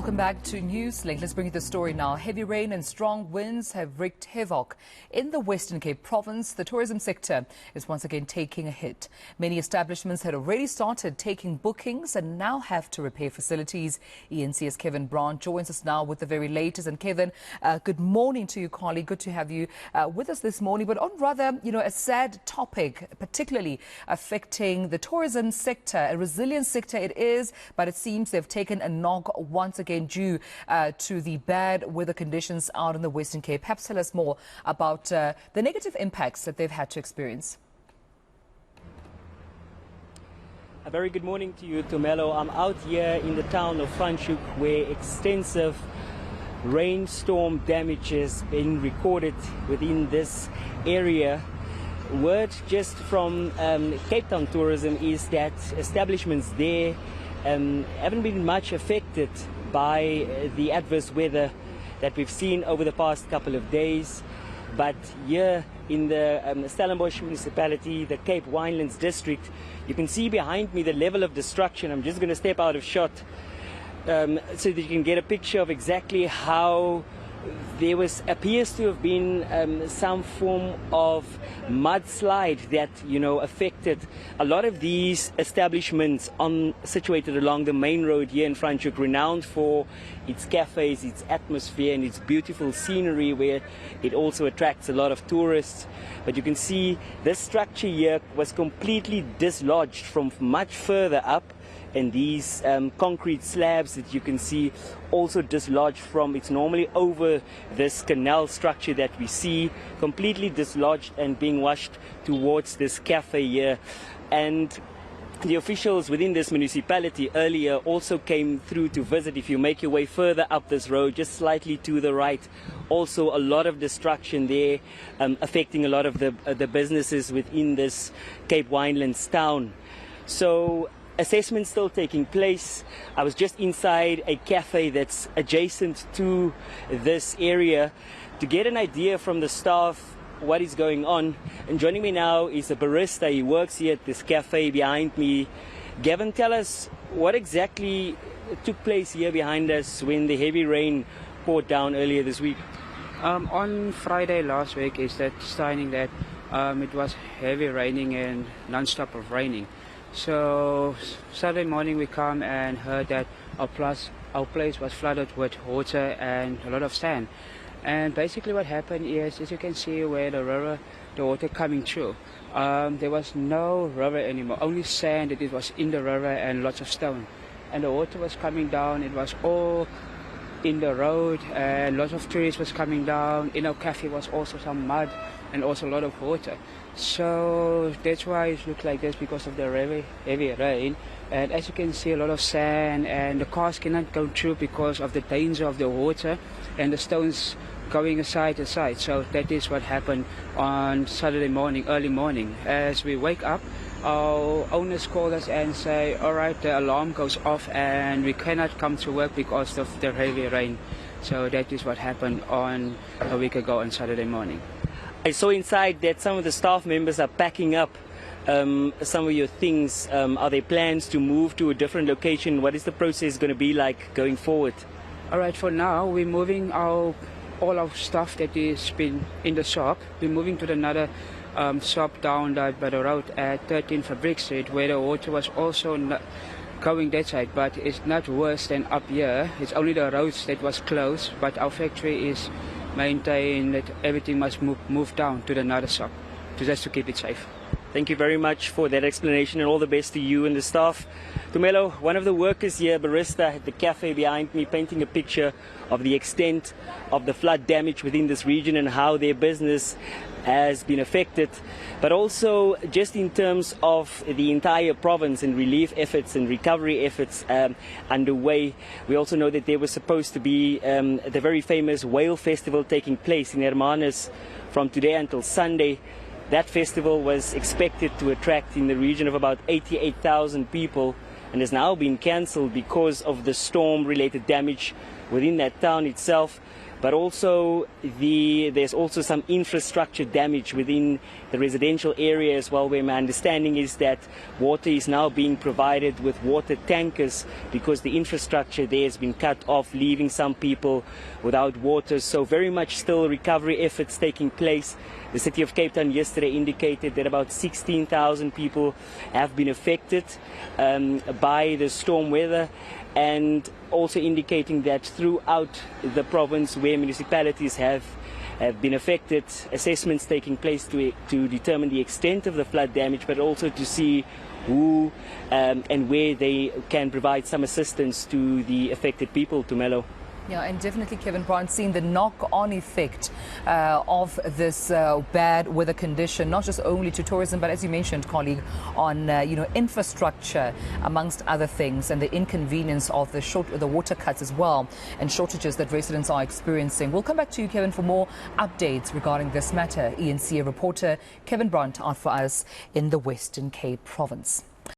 Welcome back to Newslink. Let's bring you the story now. Heavy rain and strong winds have wreaked havoc in the Western Cape province. The tourism sector is once again taking a hit. Many establishments had already started taking bookings and now have to repair facilities. eNCA's Kevin Brandt joins us now with the very latest. And Kevin, good morning to you, colleague. Good to have you with us this morning. But on rather, a sad topic, particularly affecting the tourism sector, a resilient sector it is, but it seems they've taken a knock once again due to the bad weather conditions out in the Western Cape. Perhaps tell us more about the negative impacts that they've had to experience. A very good morning to you, Tumelo. I'm out here in the town of Franschhoek where extensive rainstorm damage has been recorded within this area. Word just from Cape Town Tourism is that establishments there haven't been much affected by the adverse weather that we've seen over the past couple of days. But here in the Stellenbosch municipality, the Cape Winelands district, you can see behind me the level of destruction. I'm just going to step out of shot so that you can get a picture of exactly how there appears to have been some form of mudslide that affected a lot of these establishments situated along the main road here in Franschhoek, renowned for its cafes, its atmosphere and its beautiful scenery, where it also attracts a lot of tourists. But you can see this structure here was completely dislodged from much further up, and these concrete slabs that you can see also dislodged from, it's normally over this canal structure that we see, completely dislodged and being washed towards this cafe here. And the officials within this municipality earlier also came through to visit. If you make your way further up this road, just slightly to the right, also a lot of destruction there, affecting a lot of the businesses within this Cape Winelands town. So assessment still taking place. I was just inside a cafe that's adjacent to this area to get an idea from the staff what is going on. And joining me now is a barista. He works here at this cafe behind me. Gavin, tell us what exactly took place here behind us when the heavy rain poured down earlier this week. On Friday last week is that signing that it was heavy raining and non-stop of raining. So Saturday morning we come and heard that our place was flooded with water and a lot of sand. And basically what happened is, as you can see where the water coming through, there was no river anymore, only sand that it was in the river and lots of stone. And the water was coming down, it was all in the road and lots of trees was coming down. In our cafe was also some mud and also a lot of water. So that's why it looked like this, because of the heavy rain. And as you can see, a lot of sand, and the cars cannot go through because of the danger of the water and the stones going side to side. So that is what happened on Saturday morning, early morning. As we wake up, our owners call us and say, all right, the alarm goes off and we cannot come to work because of the heavy rain. So that is what happened on a week ago on Saturday morning. I saw inside that some of the staff members are packing up some of your things. Are there plans to move to a different location? What is the process going to be like going forward? All right, for now we're moving all our stuff that is been in the shop. We're moving to another shop down by the road at 13 Fabric Street, where the water was also not going that side, but it's not worse than up here. It's only the roads that was closed, but our factory is maintained that everything must move down to another shop, just to keep it safe. Thank you very much for that explanation, and all the best to you and the staff. Tumelo, one of the workers here, barista at the cafe behind me, painting a picture of the extent of the flood damage within this region and how their business has been affected, but also just in terms of the entire province and relief efforts and recovery efforts underway. We also know that there was supposed to be the very famous whale festival taking place in Hermanus from today until Sunday. That festival was expected to attract in the region of about 88,000 people and has now been cancelled because of the storm-related damage within that town itself. but also there's also some infrastructure damage within the residential area as well, where my understanding is that water is now being provided with water tankers because the infrastructure there has been cut off, leaving some people without water. So very much still recovery efforts taking place. The City of Cape Town yesterday indicated that about 16,000 people have been affected by the storm weather, and also indicating that throughout the province where municipalities have been affected, assessments taking place to determine the extent of the flood damage, but also to see who and where they can provide some assistance to the affected people, to Mellow. Yeah, and definitely, Kevin Brandt, seeing the knock-on effect of this bad weather condition, not just only to tourism, but as you mentioned, colleague, on infrastructure, amongst other things, and the inconvenience of the water cuts as well, and shortages that residents are experiencing. We'll come back to you, Kevin, for more updates regarding this matter. eNCA reporter Kevin Brandt out for us in the Western Cape Province.